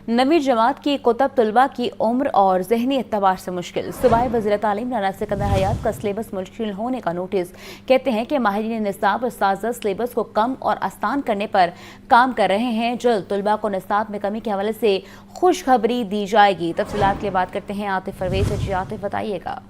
नवीं जमात की कुतब तलबा की उम्र और जहनी एतबार से मुश्किल। सूबाई वज़ीर तालीम राना सिकंदर हयात का सिलेबस मुश्किल होने का नोटिस। कहते हैं कि माहिरीन निसाब उस्ताद सिलेबस को कम और आसान करने पर काम कर रहे हैं। जल्द तलबा को निसाब में कमी के हवाले से खुशखबरी दी जाएगी। तफसीलात के लिए बात करते हैं आतिफ परवेज। जी आतिफ, बताइएगा।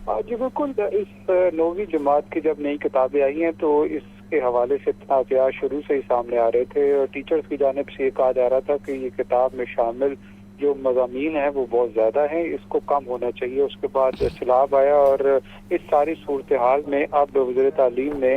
जी बिल्कुल, इस 9वीं जमात की जब नई किताबें आई हैं तो इसके हवाले से तनाज़ात शुरू से ही सामने आ रहे थे और टीचर्स की जानिब से ये कहा जा रहा था कि ये किताब में शामिल जो मज़ामीन है वो बहुत ज़्यादा हैं, इसको कम होना चाहिए। उसके बाद सैलाब आया और इस सारी सूरत हाल में अब वज़ीर तालीम ने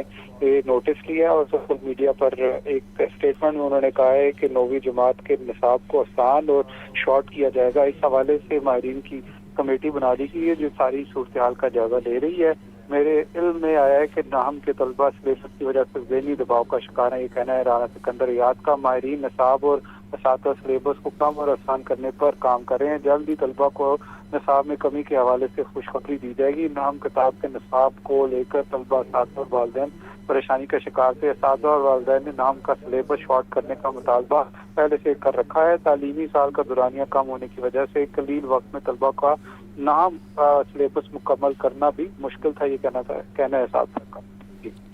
नोटिस लिया और सोशल मीडिया पर एक स्टेटमेंट में उन्होंने कहा है कि 9वीं जमात के निसाब को आसान और शॉर्ट किया जाएगा। इस हवाले से माहिरीन की कमेटी बना दी गई है जो सारी सूरत हाल का जायजा ले रही है। मेरे इल्म में आया है कि नाहम के तलबा सिलेबस की वजह से ज़हनी दबाव का शिकार है। ये कहना है राना सिकंदर हयात का। माहिरीन निसाब और असातिज़ा सिलेबस को कम और आसान करने पर काम कर रहे हैं। जल्द ही तलबा को निसाब में कमी के हवाले से खुशखबरी दी जाएगी। नाहम किताब के निसाब को लेकर तलबा, असातिज़ा और वालिदैन परेशानी का शिकार थे। असातिज़ा और वालिदैन ने नाम का सिलेबस शॉर्ट करने का मुतालबा पहले से कर रखा है। तालीमी साल का दुरानिया कम होने की वजह से कलील वक्त में तलबा का नाम सिलेबस मुकम्मल करना भी मुश्किल था। ये कहना है असातिज़ा का।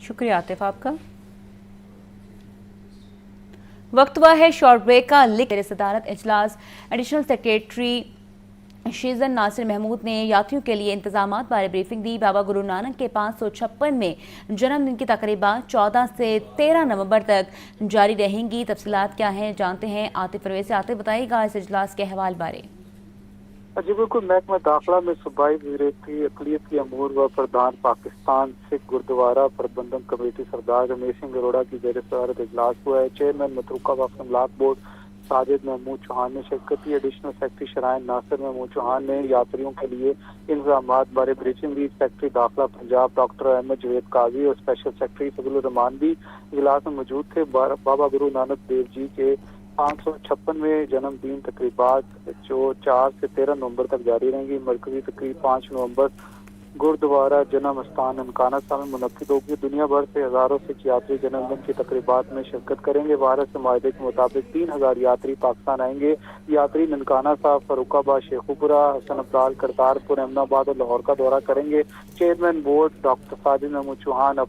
शुक्रिया आतिफ आपका। वक्त हुआ है शॉर्ट ब्रेक का। लिख सदारत इजलास एडिशनल सेक्रेटरी शीजन नासिर महमूद ने यात्रियों के लिए इंतजामात बारे ब्रीफिंग दी। बाबा गुरु नानक के 556 में जन्मदिन की तकरीबा 14 से 13 नवंबर तक जारी रहेंगी। तफसीलात क्या हैं जानते हैं आतिफ परवेज से। आतिफ, बताइएगा इस इजलास के अहवाल बारे। जी बिल्कुल, महकमा दाखिला में सूबाई वज़ीर अक़लियत की अमूर व प्रधान पाकिस्तान सिख गुरुद्वारा प्रबंधन कमेटी सरदार रमेश सिंह अरोड़ा की ज़ेर सदारत इजलास हुआ है। चेयरमैन मतरूका वक्फ अमलाक बोर्ड साजिद महमूद चौहान ने शिरकत की। Additional secretary shrine Nasir Mahmood Chauhan ने यात्रियों के लिए इंतजामात बारे ब्रीफिंग दी। सेक्रेटरी दाखिला पंजाब डॉक्टर अहमद जवेद काजी और स्पेशल सेक्रेटरी फजलुर रहमान भी इजलास में मौजूद थे। बाबा गुरु नानक देव जी के 556वें जन्मदिन तकरीबात जो 4 से 13 नवंबर तक जारी रहेंगी। मरकजी तकरीब 5 नवंबर गुरुद्वारा जन्म स्थान ननकाना साहब में मुनक्किद होगी। दुनिया भर से हजारों सिख यात्री जन्मदिन की तकरीबात में शिरकत करेंगे। भारत से माहदे के मुताबिक 3000 यात्री पाकिस्तान आएंगे। यात्री ननकाना साहब, फरुखाबाद, शेखुपुरा, हसन अब्दाल, करतारपुर, अहमदाबाद और लाहौर का दौरा करेंगे। Chairman board doctor Sajid Mahmood Chauhan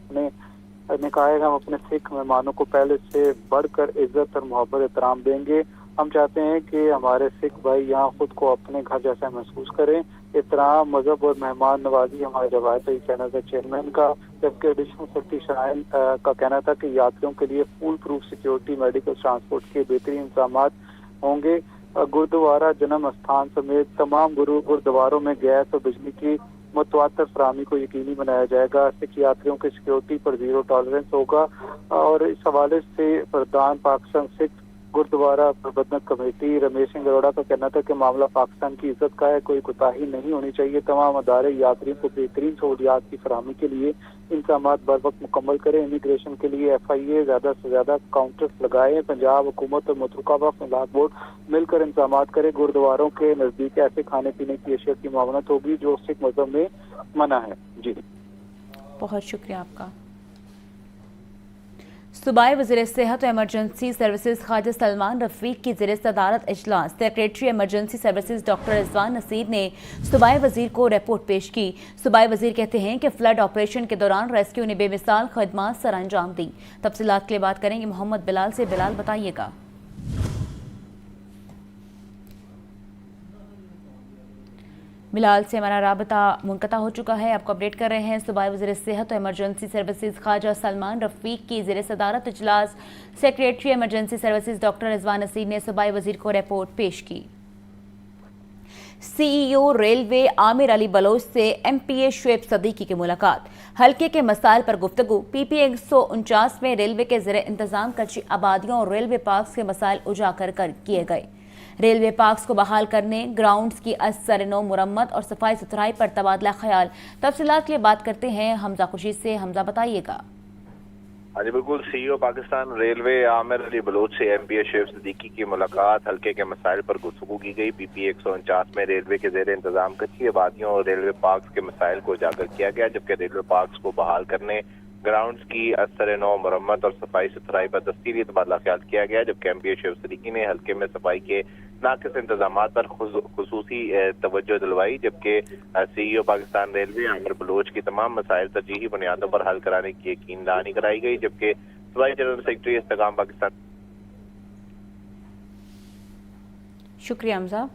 ने कहा है हम अपने सिख मेहमानों को पहले से बढ़कर इज्जत और मोहब्बत एहतराम देंगे। हम चाहते हैं कि हमारे सिख भाई यहाँ खुद को अपने घर जैसा महसूस करें। एहतराम, मजहब और मेहमान नवाजी हमारी रवायत है, ये कहना था चेयरमैन का। जबकि एडिशनल सेक्रेटरी शराइन का कहना था कि यात्रियों के लिए full proof security, medical transport के बेहतरीन इंतजाम होंगे। गुरुद्वारा जन्म स्थान समेत तमाम गुरुद्वारों में गैस और बिजली की मुतवातर फराहमी को यकीनी बनाया जाएगा। सिख यात्रियों की सिक्योरिटी पर जीरो टॉलरेंस होगा। और इस हवाले से प्रधान पाकिस्तान सिख गुरुद्वारा प्रबंधक कमेटी रमेश सिंह अरोड़ा का कहना था कि मामला पाकिस्तान की इज्जत का है, कोई कोताही नहीं होनी चाहिए। तमाम अदारे यात्रियों को बेहतरीन सहूलियात की फराहमी के लिए इंतजामात बर वक्त मुकम्मल करें। इमिग्रेशन के लिए FIA ज़्यादा से ज़्यादा काउंटर्स लगाए। पंजाब हुकूमत और मतरूका वक्फ अमलाक बोर्ड मिलकर इंतजामात करें। गुरुद्वारों के नज़दीक ऐसे खाने पीने की अशिया की मामलत होगी जो सिख मजहब में मना है। जी बहुत शुक्रिया आपका। सूबाई वज़ीर सेहत और एमरजेंसी सर्विसेज ख्वाजा सलमान रफीक की ज़ेर सदारत इजलास secretary emergency services doctor Rizwan Naseer ने सूबाई वज़ीर को रिपोर्ट पेश की। सूबाई वज़ीर कहते हैं कि फ्लड ऑपरेशन के दौरान रेस्क्यू ने बेमिसाल खदमात सर अंजाम दी। तफसीलात के लिए बात करेंगे मोहम्मद बिलाल से। बिलाल, बताइएगा। बिलाल से हमारा राबता मुनक़ता हो चुका है, आपको अपडेट कर रहे हैं। सूबाई वज़ीर सेहत और एमरजेंसी सर्विसेज ख्वाजा सलमान रफीक की ज़ेर सदारत इजलास secretary emergency services doctor Rizwan Naseer ने सूबाई वज़ीर को रिपोर्ट पेश की। CEO रेलवे आमिर अली बलोच से MPA शुएब सदीकी की मुलाकात। हल्के के मसाइल पर गुफ्तगू। PP 149 में रेलवे के ज़रिए इंतजाम कच्ची आबादियों और रेलवे पार्क्स के मसाइल उजागर किए गए। रेलवे पार्क्स को बहाल करने, ग्राउंड्स की असर-नो मुरम्मत और सफाई सुथराई पर तबादला ख्याल। तफसीलात के लिए बात करते हैं हमजा खुर्शीद से। हमजा, बताइएगा। हाँ जी बिल्कुल, CEO पाकिस्तान रेलवे आमिर अली बलोच से MPA शुएब सदीकी की मुलाकात। हल्के के मसाइल पर गुफ्तगू की गई। PP 149 में रेलवे के ज़ेर इंतजाम कच्ची आबादियों और रेलवे पार्क्स के मसाइल को उजागर किया गया, जबकि रेलवे पार्क्स को बहाल करने, ग्राउंड्स की असर नौ मरम्मत और सफाई सुथराई पर तफसीली तबादला ख्याल किया गया, जबकि एमपीए शुएब सिद्दीकी ने हल्के में सफाई के नाकिस इंतजाम पर खुसूसी तवज्जो दिलवाई, जबकि सीईओ पाकिस्तान रेलवे आमिर बलोच की तमाम मसाइल तरजीही बुनियादों पर हल कराने की यकीन दहानी कराई गई, जबकि सूबाई जनरल सेक्रेटरी इस्तेकाम पाकिस्तान। शुक्रिया हमजा।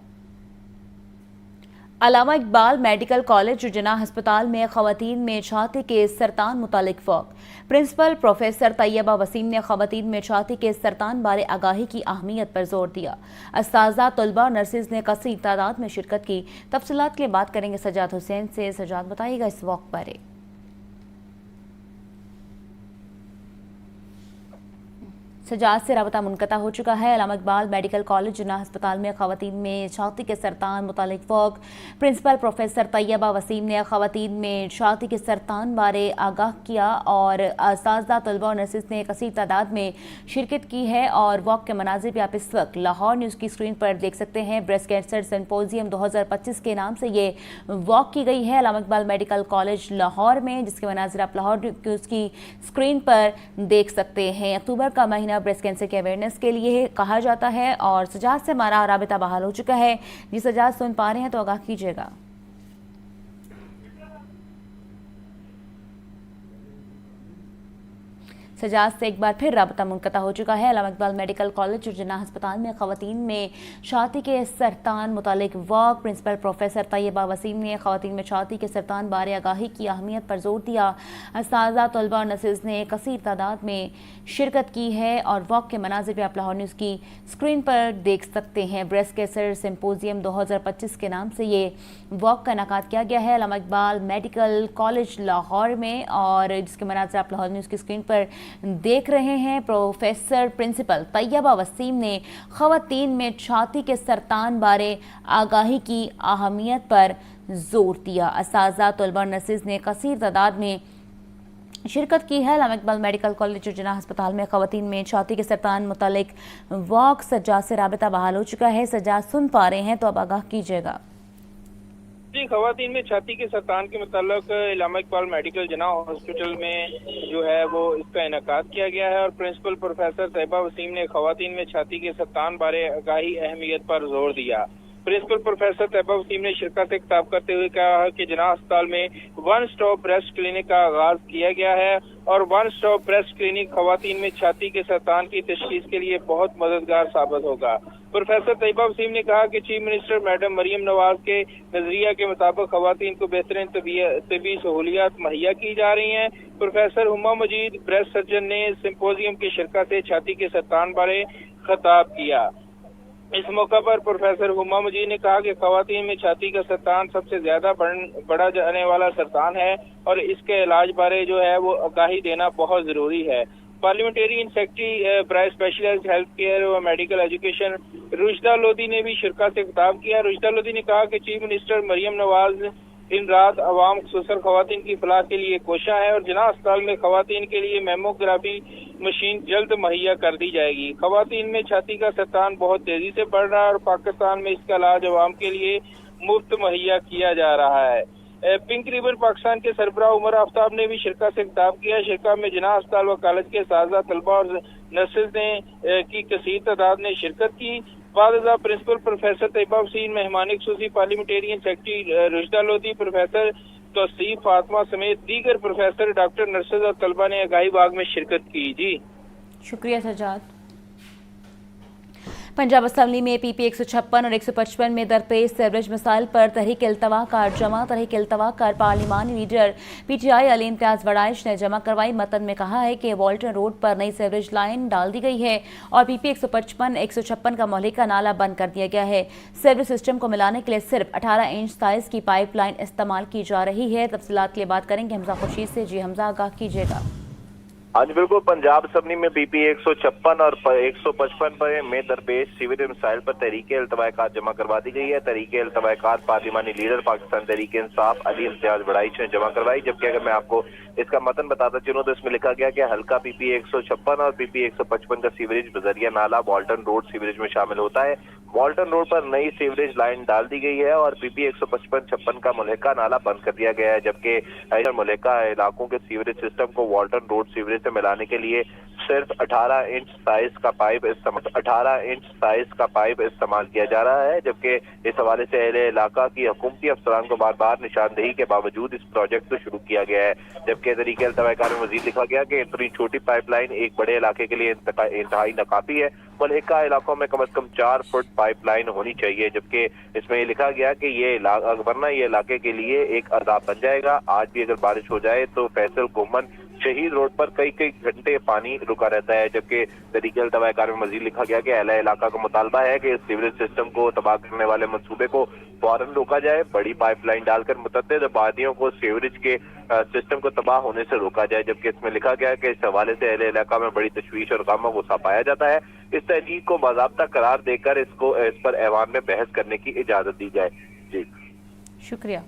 अल्लामा इकबाल मेडिकल कॉलेज जिन्ना अस्पताल में खवातीन में छाती के सरतान मुतालिक work. Principal professor Tayyaba Waseem ने खवातीन में छाती के सरतान बारे आगाही की अहमियत पर जोर दिया। अस्ताज़ा, तलबा और नर्सिस ने कसीर तादाद में शिरकत की। तफसीलात के लिए बात करेंगे सजाद हुसैन से। सजाद, बताइएगा इस वॉक बारे। सजाद से राबता मुनक़ता हो चुका है। अल्लामा इकबाल मेडिकल कॉलेज जिन्ना अस्पताल में खवातीन में छाती के सरतान मुतालिक work. Principal professor Tayyaba Waseem ने खवातीन में छाती के सरतान बारे आगाह किया और अस्ताज़ा, तलबा और नर्सिस ने कसीर तादाद में शिरकत की है। और वॉक के मनाजिर भी आप इस वक्त लाहौर न्यूज़ की स्क्रीन पर देख सकते हैं। ब्रेस्ट कैंसर सिम्पोजियम 2025 के नाम से ये वॉक की गई है अल्लामा इकबाल मेडिकल कॉलेज लाहौर में, जिसके मनाजिर आप लाहौर न्यूज़ की स्क्रीन पर देख सकते हैं। अक्टूबर का महीना ब्रेस्ट कैंसर के अवेयरनेस के लिए कहा जाता है और सजाद से हमारा राबिता बहाल हो चुका है। जी सजाद, सुन पा रहे हैं तो आगाह कीजिएगा। सजाद से एक बार फिर राबता मुनक़ता हो चुका है। अल्लामा इकबाल मेडिकल कॉलेज जिन्ना अस्पताल में खवातीन में छाती के सरतान मुतालिक work. Principal professor Tayyaba Waseem ने खवातीन में छाती के सरतान बारे आगाही की अहमियत पर जोर दिया। अस्ताज़ा, तलबा और नर्सिस ने कसीर तादाद में शिरकत की है और वॉक के मनाजिर भी आप लाहौर न्यूज़ की स्क्रीन पर देख सकते हैं। ब्रेस्ट कैंसर सिम्पोजियम 2025 के नाम से ये वॉक का इनेकाद किया गया है अल्लामा इकबाल मेडिकल कॉलेज लाहौर में, और जिसके मनाजिर आप लाहौर न्यूज़ की स्क्रीन पर देख रहे हैं। प्रोफेसर प्रिंसिपल तैयबा वसीम ने खवातीन में छाती के सरतान बारे आगाही की अहमियत पर जोर दिया। अस्ताज़ा, तलबा और नर्सिस ने कसीर तादाद में शिरकत की है। अल्लामा इकबाल मेडिकल कॉलेज जिन्ना अस्पताल में खवातीन में छाती के सरतान मुतालिक वॉक। सजाद से राबिता बहाल हो चुका है। सजाद, सुन पा रहे हैं तो अब आगाह कीजिएगा। जी, खवातीन में छाती के सरतान के मुताल्लिक अल्लामा इकबाल मेडिकल जिन्ना हॉस्पिटल में जो है वो इसका इनेकाद किया गया है और प्रिंसिपल प्रोफेसर तैयबा वसीम ने खवातीन में छाती के सरतान बारे आगाही अहमियत पर जोर दिया। प्रिंसिपल प्रोफेसर तैयबा वसीम ने शिरकत से खिताब करते हुए कहा कि जिन्ना अस्पताल में वन स्टॉप ब्रेस्ट क्लिनिक का आगाज किया गया है और वन स्टॉप ब्रेस्ट क्लिनिक खवातीन में छाती के सरतान की तशखीस के लिए बहुत मददगार साबित होगा। प्रोफेसर तैयबा वसीम ने कहा कि chief minister madam Maryam Nawaz के नजरिया के मुताबिक खवातीन को बेहतरीन तबी सहूलियात मुहैया की जा रही हैं। प्रोफेसर हुमा मजीद ब्रेस्ट सर्जन ने सिम्पोजियम की शिरकत से छाती के सरतान बारे खिताब किया। इस मौका पर प्रोफेसर हुमा मजीद ने कहा कि खवातीन में छाती का सरतान सबसे ज्यादा बढ़ा जाने वाला सरतान है और इसके इलाज बारे जो है वो आगाही देना बहुत जरूरी है। पार्लियामेंटेरियन सेक्रेटरी ब्राय स्पेशलाइज्ड हेल्थ केयर व मेडिकल एजुकेशन रुशदा लोधी ने भी शिरकत से खिताब किया। रुशदा लोधी ने कहा कि चीफ मिनिस्टर मरियम नवाज दिन रात अवाम खुसूसन खवातीन की फलाह के लिए कोशा है और जिन्ना अस्पताल में खवातीन के लिए मेमोग्राफी मशीन जल्द मुहैया कर दी जाएगी। खवातीन में छाती का सरतान बहुत तेजी से बढ़ रहा है और पाकिस्तान में इसका इलाज अवाम के लिए मुफ्त मुहैया किया जा रहा है। पिंक रिबन पाकिस्तान के सरबराह उमर आफ्ताब ने भी शिरकत से खिताब किया। शिरकत में जिन्ना अस्पताल व कॉलेज के साजा, तलबा और नर्सिस ने की कसीर तादाद ने शिरकत की। बाद प्रिंसिपल प्रोफेसर तैयबा वसीम, मेहमान खुसूसी parliamentarian secretary Rushda Lodhi, professor Tauseef Fatima समेत दीगर प्रोफेसर, डॉक्टर, नर्सेज और तलबा ने आगाही बाग में शिरकत की। जी शुक्रिया सजाद। पंजाब असम्बली में पीपी 156 और 155 में दरपेश सीवरेज मसाइल पर तहरीक इल्तवा कार जमा। तहरीक इल्तवा कार पार्लिमानी लीडर पीटीआई अली इम्तियाज वड़ाइश ने जमा करवाई। मतन में कहा है कि वॉल्टन रोड पर नई सीवरेज लाइन डाल दी गई है और पीपी 155 156 का मोहल्लिका नाला बंद कर दिया गया है। सीवरेज सिस्टम को मिलाने के लिए सिर्फ 18 इंच साइज की पाइप लाइन इस्तेमाल की जा रही है। तफसीलात के लिए बात करेंगे हमजा खुर्शीद से। जी हमजा, आगाह कीजिएगा। आज बिल्कुल पंजाब असम्बली में पीपी 156 और 155 में दरपेश सीवरेज मसाइल पर तहरीक इल्तवाकार जमा करवा दी गई है। तहरीक इल्तवाकार पार्लिमानी लीडर पाकिस्तान तहरीक इंसाफ अली इम्तियाज वड़ाइश ने जमा करवाई, जबकि अगर मैं आपको इसका मतन बताता चलूं तो इसमें लिखा गया कि हल्का पीपी 156 और पीपी 155 का सीवरेज बजरिया नाला वॉल्टन रोड सीवरेज में शामिल होता है। वाल्टन रोड पर नई सीवरेज लाइन डाल दी गई है और पीपी 155-56 का मुल्हिका नाला बंद कर दिया गया है, जबकि मुल्हिका इलाकों के सीवरेज सिस्टम को वाल्टन रोड सीवरेज से मिलाने के लिए सिर्फ 18 इंच साइज का पाइप इस्तेमाल किया जा रहा है, जबकि इस हवाले से अहले इलाका की हुकूमती अफसरान को बार बार निशानदेही के बावजूद इस प्रोजेक्ट को शुरू किया गया है। जबकि तरीके अल्तवाकार में मजीद लिखा गया कि इतनी छोटी पाइपलाइन एक बड़े इलाके के लिए इंतहाई नाकाफी है, मुल्हिका इलाकों में कम से कम 4 फुट पाइपलाइन होनी चाहिए, जबकि इसमें ये लिखा गया कि वरना ये इलाके के लिए एक अजाब बन जाएगा। आज भी अगर बारिश हो जाए तो फैसल गोमन शहीद रोड पर कई घंटे पानी रुका रहता है, जबकि तरीके अल्तवाकार में मजीद लिखा गया कि अहले इलाका का मुतालबा है कि इस सीवरेज सिस्टम को तबाह करने वाले मंसूबे को फौरन रोका जाए, बड़ी पाइपलाइन डालकर मुतअद्दिद आबादियों को सीवरेज के सिस्टम को तबाह होने से रोका जाए, जबकि इसमें लिखा गया है कि इस हवाले से अहले इलाका में बड़ी तशवीश और गम गुस्सा पाया जाता है। इस तहजीक को बाज़ाब्ता करार देकर इस पर ऐवान में बहस करने की इजाजत दी जाए। जी शुक्रिया।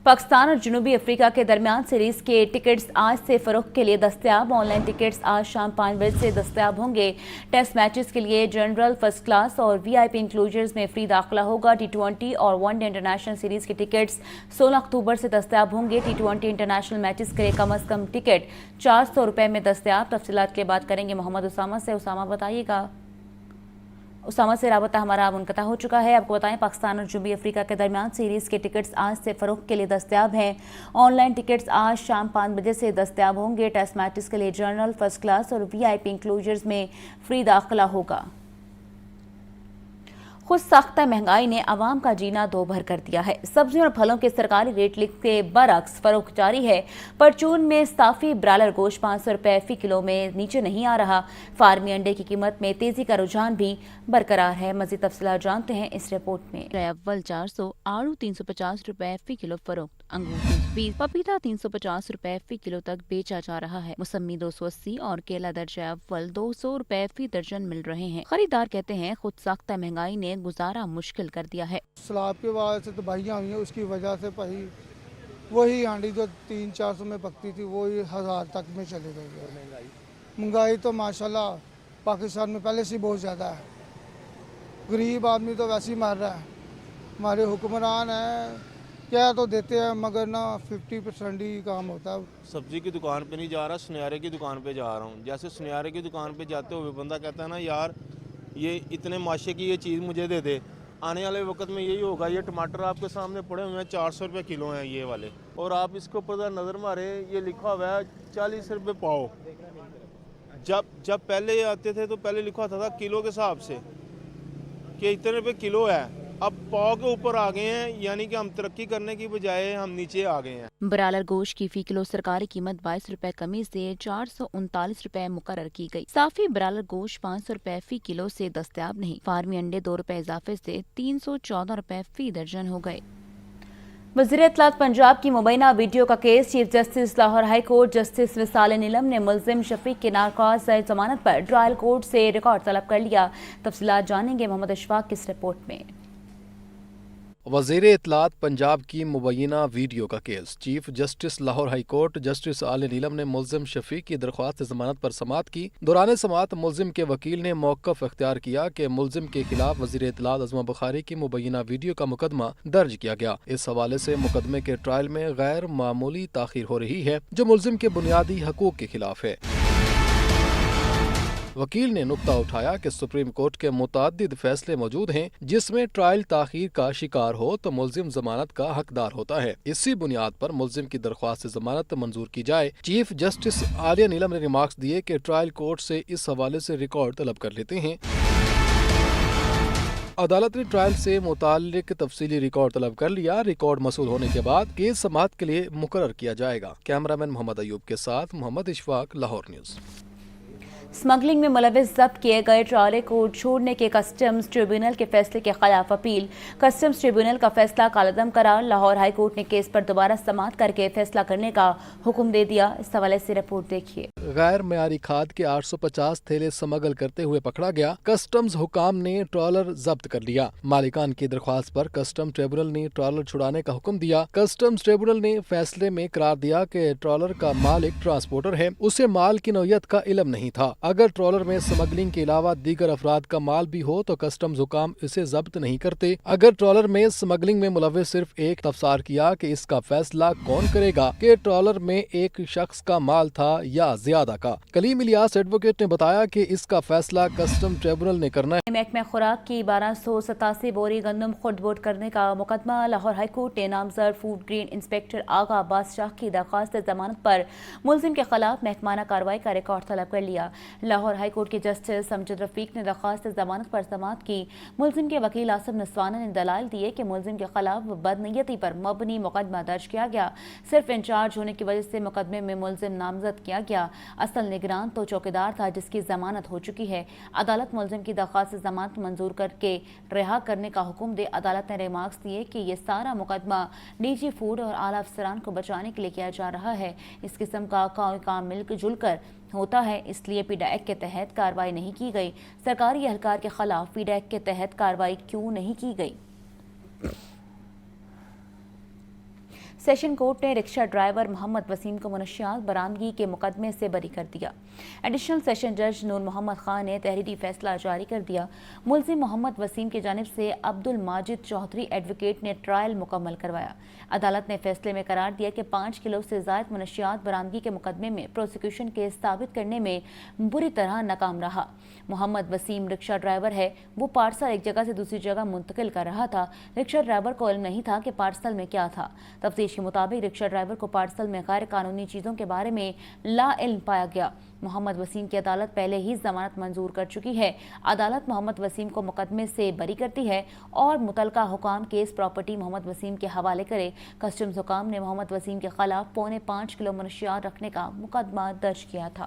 पाकिस्तान और जनूबी अफ्रीका के दरमियान सीरीज के टिकट्स आज से फरोख्त के लिए दस्तयाब। ऑनलाइन टिकट्स आज शाम 5 बजे से दस्तयाब होंगे। टेस्ट मैचेस के लिए जनरल, फर्स्ट क्लास और वीआईपी इंक्लूजर्स में फ्री दाखिला होगा। T20 और वनडे इंटरनेशनल सीरीज के टिकट्स 16 अक्टूबर से दस्तयाब होंगे। T20 इंटरनेशनल मैचेस के लिए कम अज कम टिकट 400 रुपये में दस्तयाब। तफसीलात के बात करेंगे मोहम्मद उसामा से। उसामा बताइएगा। उसामा से राबता हमारा मुनक़ता हो चुका है। आपको बताएं, पाकिस्तान और जनूबी अफ्रीका के दरमियान सीरीज़ के टिकट्स आज से फ़रोख्त के लिए दस्तयाब हैं। ऑनलाइन टिकट्स आज शाम 5 बजे से दस्तयाब होंगे। टेस्ट मैचेस के लिए जनरल, फर्स्ट क्लास और वीआईपी इंक्लूजर्स में फ्री दाखिला होगा। खुद साख्ता महंगाई ने आवाम का जीना दो भर कर दिया है। सब्जियों और फलों के सरकारी रेट के बरक्स फरोख्त जारी है। परचून में साफ़ी ब्रायलर गोश्त 500 रुपये फ़ी किलो में नीचे नहीं आ रहा। फार्मी अंडे की कीमत में तेज़ी का रुझान भी बरकरार है। मज़ीद तफसीलात जानते हैं इस रिपोर्ट में। अव्वल 400, आड़ू 350 रुपये फ़ी किलो फरोख्त, अंगूर 320, पपीता 350 रुपये फ़ी किलो तक बेचा जा रहा है। मौसमी 280 और केला दर्जा अव्वल 200 रुपये फ़ी दर्जन मिल रहे हैं। खरीदार कहते हैं खुद साख्ता महंगाई ने गुजारा मुश्किल कर दिया है। सैलाब के बाद से तबाहियाँ हुई हैं, उसकी वजह से भाई वही हांडी जो 300-400 में पकती थी वही 1000 तक में चली गई है। महंगाई तो माशाल्लाह पाकिस्तान में पहले से बहुत ज़्यादा है। गरीब आदमी तो वैसे ही मर रहा है। हमारे हुक्मरान हैं क्या तो देते हैं मगर ना 50% ही काम होता है। सब्जी की दुकान पे नहीं जा रहा, सुनियारे की दुकान पे जा रहा हूँ। जैसे सुनियारे की दुकान पे जाते हुए बंदा कहता है ना यार ये इतने माशे की ये चीज़ मुझे दे दे। आने वाले वक्त में यही होगा। ये टमाटर आपके सामने पड़े हुए हैं 400 रुपये किलो हैं ये वाले, और आप इसके ऊपर नज़र मारे ये लिखा हुआ है 40 रुपये पाव। जब पहले आते थे तो पहले लिखा होता था किलो के हिसाब से कि इतने रुपये किलो है। अब पाव के ऊपर आ गए हैं, यानी कि हम तरक्की करने की बजाय हम नीचे आ गए हैं। ब्रायलर गोश्त की फी किलो सरकारी कीमत 22 रुपए कमी से 439 रुपए मुकर्रर की गई। साफी ब्रायलर गोश्त 500 रुपए फी किलो से दस्तयाब नहीं। फार्मी अंडे 2 रुपए इजाफे से 314 रुपए फी दर्जन हो गए। वज़ीर इत्तलात पंजाब की मुबैना वीडियो का case. Chief justice Lahore high court justice विसाल नीलम ने मुल्जिम शफीक के नाकाज जमानत पर ट्रायल कोर्ट से रिकॉर्ड तलब कर लिया। तफसीलात जानेंगे मोहम्मद अशफाक की इस रिपोर्ट में। वज़ीर इत्तलात पंजाब की मुबैना वीडियो का case. Chief justice Lahore high court justice आले नीलम ने मुल्जिम शफीक की दरख्वास्त जमानत पर समाअत की। दौरान समाअत मुल्जिम के वकील ने मौक़िफ़ इख्तियार किया कि मुल्जिम के खिलाफ वज़ीर इत्तलात अज़मा बुखारी की मुबैना वीडियो का मुकदमा दर्ज किया गया। इस हवाले से मुकदमे के ट्रायल में गैर मामूली ताख़ीर हो रही है जो मुल्जिम के बुनियादी हकूक़ के खिलाफ है। वकील ने नुक्ता उठाया कि सुप्रीम कोर्ट के मुतअद्दिद फैसले मौजूद हैं जिसमें ट्रायल ताख़ीर का शिकार हो तो मुल्जिम जमानत का हकदार होता है। इसी बुनियाद पर मुल्जिम की दरख्वास्त जमानत मंजूर की जाए। चीफ जस्टिस आलिया नीलम ने रिमार्क्स दिए कि ट्रायल कोर्ट से इस हवाले से रिकॉर्ड तलब कर लेते हैं। अदालत ने ट्रायल से मुताल्लिक तफसीली रिकॉर्ड तलब कर लिया। रिकॉर्ड मसूल होने के बाद केस समाअत के लिए मुकर्रर किया जाएगा। कैमरामैन मोहम्मद अयूब के साथ मोहम्मद इशफाक, लाहौर न्यूज़। स्मगलिंग में मुलविस जब्त किए गए ट्राले को छोड़ने के कस्टम्स ट्रिब्यूनल के फैसले के खिलाफ अपील। कस्टम्स ट्रिब्यूनल का फैसला कालअदम करार। लाहौर हाई कोर्ट ने केस पर दोबारा समाअत करके फैसला करने का हुक्म दे दिया। इस हवाले से रिपोर्ट देखिए। गैर मयारी खाद के 850 थैले स्मगल करते हुए पकड़ा गया। कस्टम्स हुकाम ने ट्रॉलर जब्त कर लिया। मालिकान की दरख्वास्त पर कस्टम ट्रिब्यूनल ने ट्रॉलर छुड़ाने का हुक्म दिया। कस्टम्स ट्रिब्यूनल ने फैसले में करार दिया कि ट्रॉलर का मालिक ट्रांसपोर्टर है, उसे माल की नौयत का इल्म नहीं था। اگر ٹرالر میں اسمگلنگ کے علاوہ دیگر افراد کا مال بھی ہو تو کسٹمز حکام اسے ضبط نہیں کرتے۔ اگر ٹرالر میں اسمگلنگ میں ملوث صرف ایک تفسیر کیا کہ اس کا فیصلہ کون کرے گا کہ ٹرالر میں ایک شخص کا مال تھا یا زیادہ کا۔ کلیم الیاس ایڈوکیٹ نے بتایا کہ اس کا فیصلہ کسٹم ٹریبونل نے کرنا ہے۔ محکمہ خوراک کی 1287 بوری گندم خرد بوٹ کرنے کا مقدمہ۔ لاہور ہائی کورٹ نے نامزد فوڈ گرین انسپیکٹر آغا عباس شاہ کی درخواست ضمانت پر ملزم کے خلاف محکمانہ کارروائی کا ریکارڈ طلب کر لیا۔ لاہور ہائی کورٹ کے جسٹس امجد رفیق نے درخواست ضمانت پر سماعت کی۔ ملزم کے وکیل آصف نسوانہ نے دلائل دیے کہ ملزم کے خلاف بدنیتی پر مبنی مقدمہ درج کیا گیا، صرف انچارج ہونے کی وجہ سے مقدمے میں ملزم نامزد کیا گیا، اصل نگران تو چوکیدار تھا جس کی ضمانت ہو چکی ہے۔ عدالت ملزم کی درخواست ضمانت منظور کر کے رہا کرنے کا حکم دے۔ عدالت نے ریمارکس دیے کہ یہ سارا مقدمہ ڈی جی فوڈ اور اعلیٰ افسران کو بچانے کے لیے کیا جا رہا ہے۔ اس قسم کا کوئی کام مل جل کر ہوتا ہے، اس لیے پیڈا ایکٹ کے تحت کارروائی نہیں کی گئی۔ سرکاری اہلکار کے خلاف پیڈا ایکٹ کے تحت کارروائی کیوں نہیں کی گئی؟ سیشن کورٹ نے رکشہ ڈرائیور محمد وسیم کو منشیات برآمدگی کے مقدمے سے بری کر دیا۔ ایڈیشنل سیشن جج نور محمد خان نے تحریری فیصلہ جاری کر دیا۔ ملزم محمد وسیم کی جانب سے عبد الماجد چودھری ایڈوکیٹ نے ٹرائل مکمل کروایا۔ عدالت نے فیصلے میں قرار دیا کہ 5 کلو سے زائد منشیات برآمدگی کے مقدمے میں پروسیکیوشن کیس ثابت کرنے میں بری طرح ناکام رہا۔ محمد وسیم رکشہ ڈرائیور ہے، وہ پارسل ایک جگہ سے دوسری جگہ منتقل کر رہا تھا۔ رکشہ ڈرائیور کو علم نہیں تھا کہ پارسل میں کیا تھا۔ تفتیش کے مطابق رکشہ ڈرائیور کو پارسل میں غیر قانونی چیزوں کے بارے میں لا علم پایا گیا۔ محمد وسیم کی عدالت پہلے ہی ضمانت منظور کر چکی ہے۔ عدالت محمد وسیم کو مقدمے سے بری کرتی ہے اور متعلقہ حکام کیس پراپرٹی محمد وسیم کے حوالے کرے۔ کسٹمز حکام نے محمد وسیم کے خلاف 5.25 کلو منشیات رکھنے کا مقدمہ درج کیا تھا۔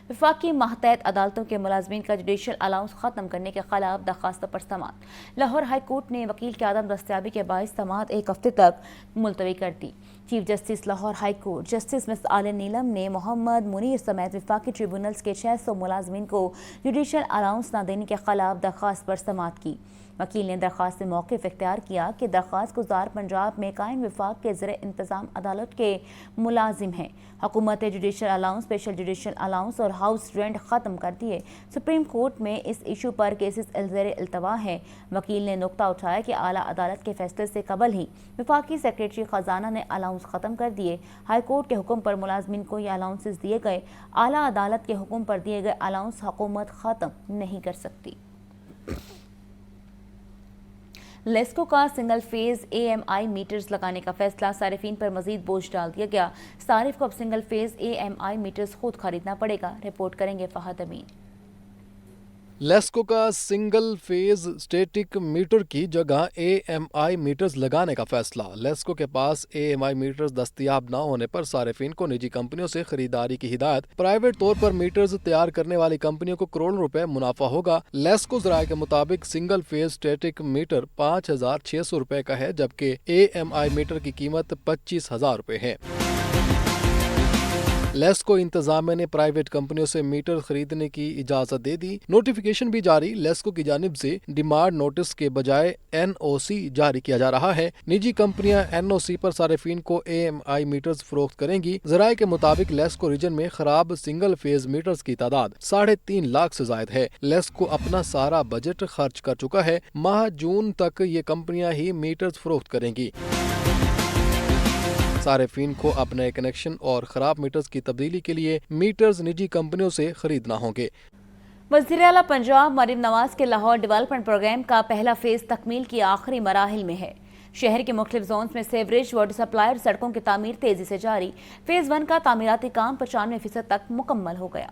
وفاقی ماتحت عدالتوں کے ملازمین کا جوڈیشل الاؤنس ختم کرنے کے خلاف درخواستوں پر سماعت۔ لاہور ہائی کورٹ نے وکیل کی عدم دستیابی کے باعث سماعت 1 ہفتے تک ملتوی کر دی۔ Chief justice Lahore high court justice miss Aalia Neelum نے محمد منیر سمیت وفاقی ٹریبونلز کے 600 ملازمین کو جوڈیشل الاؤنس نہ دینے کے خلاف درخواست پر سماعت کی۔ وکیل نے درخواست سے موقف اختیار کیا کہ درخواست گزار پنجاب میں قائم وفاق کے زیر انتظام عدالت کے ملازم ہیں۔ حکومت judicial allowance, special judicial allowance اور ہاؤس رینٹ ختم کر دیے۔ سپریم کورٹ میں اس ایشو پر کیسز زیر التوا ہیں۔ وکیل نے نقطہ اٹھایا کہ اعلیٰ عدالت کے فیصلے سے قبل ہی وفاقی سیکریٹری خزانہ نے الاؤنس ختم کر دیے۔ ہائی کورٹ کے حکم پر ملازمین کو یہ الاؤنسز دیے گئے۔ اعلیٰ عدالت کے حکم پر دیے گئے الاؤنس حکومت ختم نہیں کر سکتی۔ لیسکو کا سنگل فیز AMI میٹرز لگانے کا فیصلہ، صارفین پر مزید بوجھ ڈال دیا گیا۔ صارف کو اب سنگل فیز AMI میٹرز خود خریدنا پڑے گا۔ رپورٹ کریں گے فہد امین۔ لیسکو کا سنگل فیز اسٹیٹک میٹر کی جگہ AMI میٹرز لگانے کا فیصلہ۔ لیسکو کے پاس AMI میٹرز دستیاب نہ ہونے پر صارفین کو نجی کمپنیوں سے خریداری کی ہدایت۔ پرائیویٹ طور پر میٹرز تیار کرنے والی کمپنیوں کو کروڑوں روپے منافع ہوگا۔ لیسکو ذرائع کے مطابق سنگل فیز اسٹیٹک میٹر 5,600 روپے کا ہے، جبکہ AMI میٹر کی قیمت 25,000 روپے ہے۔ لیسکو انتظامیہ نے پرائیویٹ کمپنیوں سے میٹر خریدنے کی اجازت دے دی۔ نوٹیفیکیشن بھی جاری۔ لیسکو کی جانب سے ڈیمانڈ نوٹس کے بجائے NOC جاری کیا جا رہا ہے۔ نجی کمپنیاں NOC پر صارفین کو AMI میٹرز فروخت کریں گی۔ ذرائع کے مطابق لیسکو ریجن میں خراب سنگل فیز میٹرز کی تعداد 3.5 لاکھ سے زائد ہے۔ لیسکو اپنا سارا بجٹ خرچ کر چکا ہے۔ ماہ جون تک یہ کمپنیاں ہی میٹرز فروخت کریں گی۔ صارفین کو اب نئے کنیکشن اور خراب میٹرز کی تبدیلی کے لیے میٹرز نجی کمپنیوں سے خریدنا ہوں گے۔ وزیر اعلیٰ پنجاب مریم نواز کے لاہور ڈیولپمنٹ پروگرام کا پہلا فیز تکمیل کی آخری مراحل میں ہے۔ شہر کے مختلف زونز میں سیوریج، واٹر سپلائی اور سڑکوں کی تعمیر تیزی سے جاری۔ فیز 1 کا تعمیراتی کام 95% تک مکمل ہو گیا۔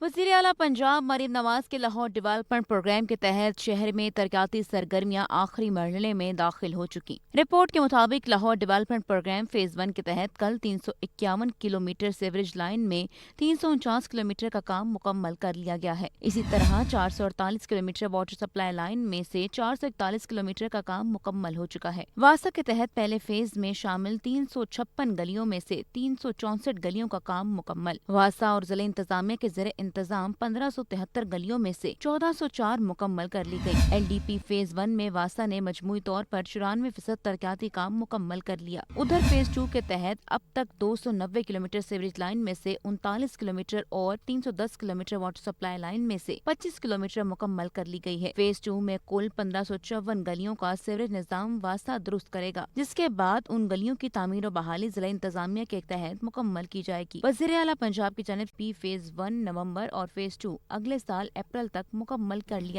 وزیر اعلیٰ پنجاب مریم نواز کے لاہور ڈیولپمنٹ پروگرام کے تحت شہر میں ترقیاتی سرگرمیاں آخری مرحلے میں داخل ہو چکی۔ رپورٹ کے مطابق لاہور ڈیولپمنٹ پروگرام فیز 1 کے تحت کل 351 کلومیٹر سیوریج لائن میں 349 کلومیٹر کا کام مکمل کر لیا گیا ہے۔ اسی طرح 448 کلومیٹر واٹر سپلائی لائن میں سے 441 کلومیٹر کا کام مکمل ہو چکا ہے۔ واسا کے تحت پہلے فیز میں شامل 356 گلیوں میں سے 364 گلیوں کا کام مکمل۔ واسا اور ضلع انتظامیہ کے زیر इंतजाम 1573 गलियों में से 1404 मुकम्मल कर ली गयी। LDP फेज 1 में वासा ने मजमूई तौर पर 94% तरक्याती काम मुकम्मल कर लिया। उधर फेज 2 के तहत अब तक 290 किलोमीटर सीवरेज लाइन में से 39 किलोमीटर और 310 किलोमीटर वाटर सप्लाई लाइन में से 25 किलोमीटर मुकम्मल कर ली गई है। फेज 2 में कुल 1554 गलियों का सीवरेज निजाम वासा दुरुस्त करेगा, जिसके बाद उन गलियों की तामीर और बहाली जिला इंतजामिया के तहत मुकम्मल की जाएगी। वज़ीर आला पंजाब की जानिब फेज 1 नवंबर और फेज 2 अगले साल अप्रैल तक मुकम्मल कर लिया